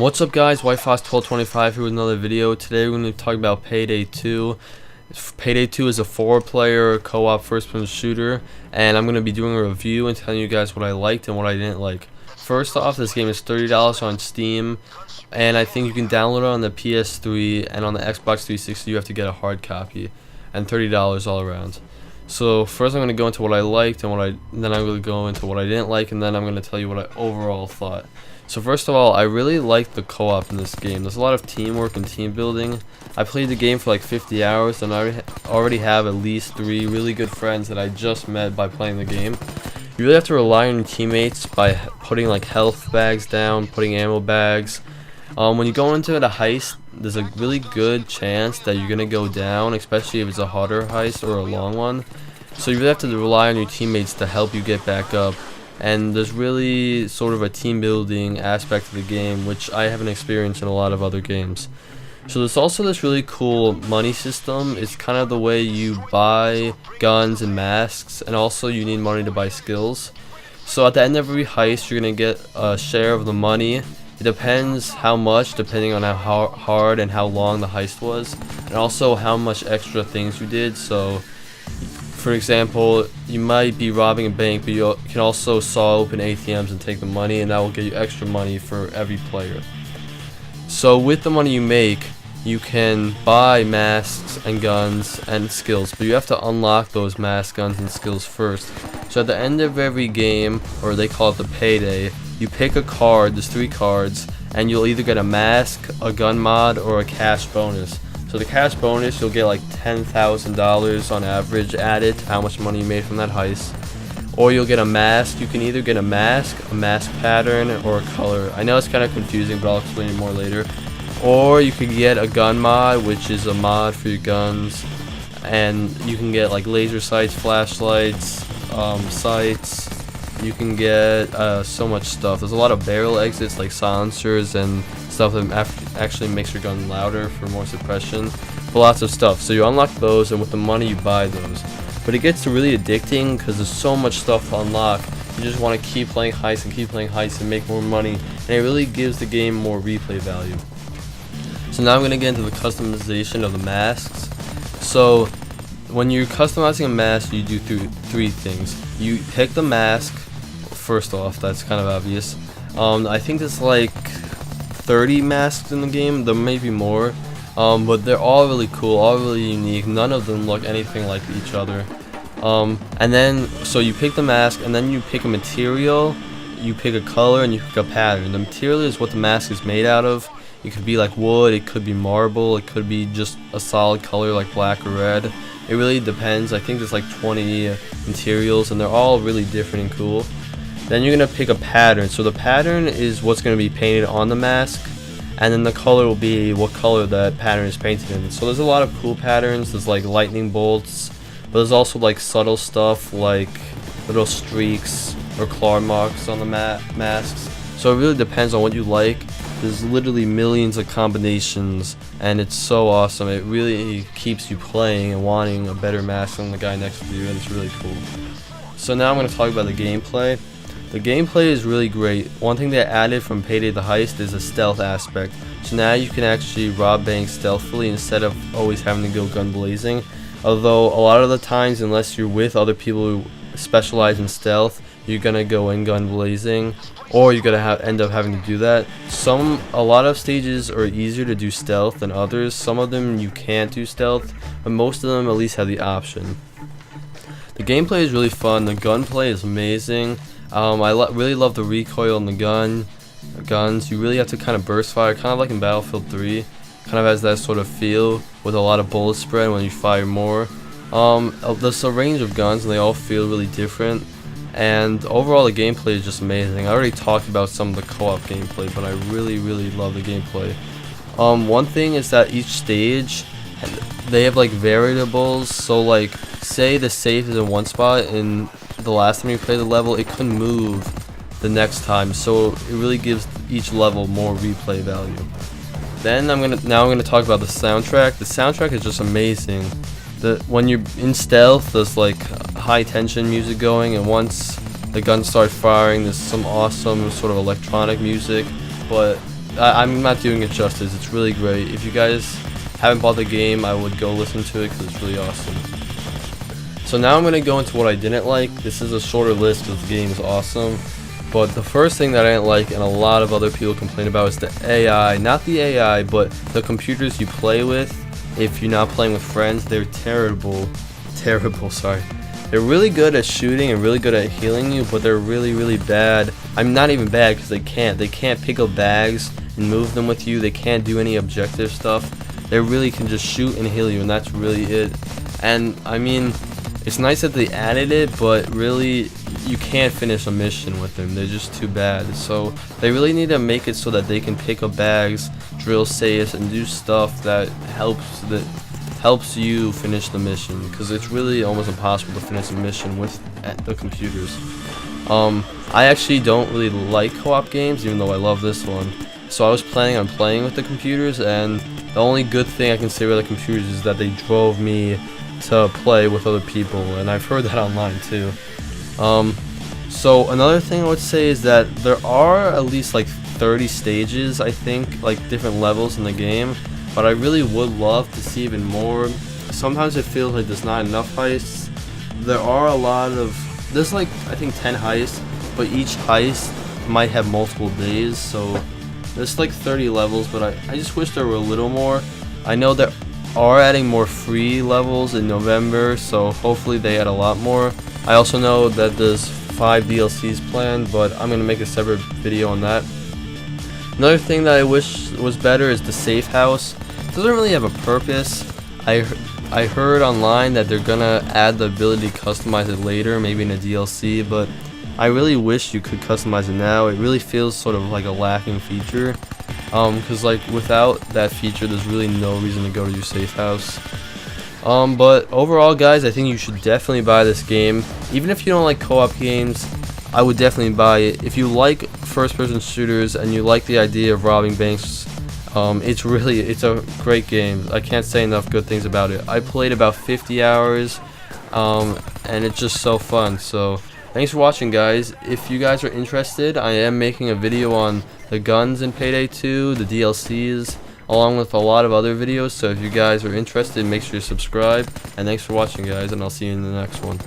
What's up guys, WhiteFox1225 here with another video. Today we're going to talk about Payday 2. Payday 2 is a 4-player co-op first-person shooter, and I'm going to be doing a review and telling you guys what I liked and what I didn't like. First off, this game is $30 on Steam, and I think you can download it on the PS3, and on the Xbox 360 you have to get a hard copy, and $30 all around. So first I'm going to go into what I liked, and then I'm going to go into what I didn't like, and then I'm going to tell you what I overall thought. So first of all, I really liked the co-op in this game. There's a lot of teamwork and team building. I played the game for like 50 hours, and I already have at least 3 really good friends that I just met by playing the game. You really have to rely on your teammates by putting like health bags down, putting ammo bags. When you go into the heist, there's a really good chance that you're going to go down, especially if it's a harder heist or a long one. So you really have to rely on your teammates to help you get back up. And there's really sort of a team building aspect of the game, which I haven't experienced in a lot of other games. So there's also this really cool money system. It's kind of the way you buy guns and masks, and also you need money to buy skills. So at the end of every heist, you're going to get a share of the money. It depends how much, depending on how hard and how long the heist was, and also how much extra things you did. So for example, you might be robbing a bank, but you can also saw open ATMs and take the money, and that will get you extra money for every player. So with the money you make, you can buy masks and guns and skills, but you have to unlock those masks, guns, and skills first. So at the end of every game, or they call it the Payday, you pick a card, there's 3 cards, and you'll either get a mask, a gun mod, or a cash bonus. So the cash bonus, you'll get like $10,000 on average added to how much money you made from that heist. Or you'll get a mask. You can either get a mask pattern, or a color. I know it's kind of confusing, but I'll explain it more later. Or you could get a gun mod, which is a mod for your guns. And you can get like laser sights, flashlights, sights. You can get so much stuff. There's a lot of barrel exits like silencers and stuff that actually makes your gun louder for more suppression, but lots of stuff. So you unlock those, and with the money you buy those. But it gets really addicting because there's so much stuff to unlock. You just want to keep playing heists and keep playing heists and make more money, and it really gives the game more replay value. So now I'm going to get into the customization of the masks. So when you're customizing a mask, you do 3 things. You pick the mask. First off, that's kind of obvious. I think there's like 30 masks in the game. There may be more, but they're all really cool, all really unique. None of them look anything like each other. And then, so you pick the mask, and then you pick a material, you pick a color, and you pick a pattern. The material is what the mask is made out of. It could be like wood, it could be marble, it could be just a solid color like black or red. It really depends. I think there's like 20 materials, and they're all really different and cool. Then you're going to pick a pattern. So the pattern is what's going to be painted on the mask, and then the color will be what color that pattern is painted in. So there's a lot of cool patterns. There's like lightning bolts, but there's also like subtle stuff like little streaks or claw marks on the masks. So it really depends on what you like. There's literally millions of combinations, and it's so awesome. It really keeps you playing and wanting a better mask than the guy next to you, and it's really cool. So now I'm going to talk about the gameplay. The gameplay is really great. One thing they added from Payday the Heist is a stealth aspect. So now you can actually rob banks stealthily instead of always having to go gun blazing. Although a lot of the times, unless you're with other people who specialize in stealth, you're gonna go in gun blazing, or you're gonna end up having to do that. A lot of stages are easier to do stealth than others. Some of them you can't do stealth, but most of them at least have the option. The gameplay is really fun. The gunplay is amazing. I really love the recoil on the guns. You really have to kind of burst fire, kind of like in Battlefield 3. Kind of has that sort of feel with a lot of bullet spread when you fire more. There's a range of guns, and they all feel really different. And overall, the gameplay is just amazing. I already talked about some of the co-op gameplay, but I really love the gameplay. One thing is that each stage, they have like variables. So like, say the safe is in one spot, and the last time you play the level, it couldn't move the next time, so it really gives each level more replay value. Then I'm gonna talk about the soundtrack. The soundtrack is just amazing. When you're in stealth, there's like high tension music going, and once the guns start firing, there's some awesome sort of electronic music. But I'm not doing it justice. It's really great. If you guys haven't bought the game, I would go listen to it because it's really awesome. So now I'm going to go into what I didn't like. This is a shorter list because the game is awesome. But the first thing that I didn't like, and a lot of other people complain about, is the AI. Not the AI, but the computers you play with. If you're not playing with friends, they're terrible. Sorry. They're really good at shooting and really good at healing you, but they're really bad. I'm not even bad because they can't pick up bags and move them with you. They can't do any objective stuff. They really can just shoot and heal you, and that's really it. And I mean, it's nice that they added it, but really you can't finish a mission with them. They're just too bad. So they really need to make it so that they can pick up bags, drill safes, and do stuff that helps you finish the mission, because it's really almost impossible to finish a mission with the computers. I actually don't really like co-op games, even though I love this one. So I was planning on playing with the computers, and the only good thing I can say about the computers is that they drove me to play with other people, and I've heard that online too. So another thing I would say is that there are at least like 30 stages, I think, like different levels in the game, but I really would love to see even more. Sometimes it feels like there's not enough heists. There's like I think 10 heists, but each heist might have multiple days, so there's like 30 levels, but I just wish there were a little more. I know they are adding more free levels in November, so hopefully they add a lot more. I also know that there's 5 DLCs planned, but I'm going to make a separate video on that. Another thing that I wish was better is the safe house. It doesn't really have a purpose. I heard online that they're going to add the ability to customize it later, maybe in a DLC, but I really wish you could customize it now. It really feels sort of like a lacking feature. Because like without that feature, there's really no reason to go to your safe house. But overall, guys, I think you should definitely buy this game. Even if you don't like co-op games, I would definitely buy it. If you like first-person shooters and you like the idea of robbing banks, it's a great game. I can't say enough good things about it. I played about 50 hours, and it's just so fun. So thanks for watching, guys. If you guys are interested, I am making a video on the guns in Payday 2, the DLCs, along with a lot of other videos. So if you guys are interested, make sure you subscribe. And thanks for watching, guys, and I'll see you in the next one.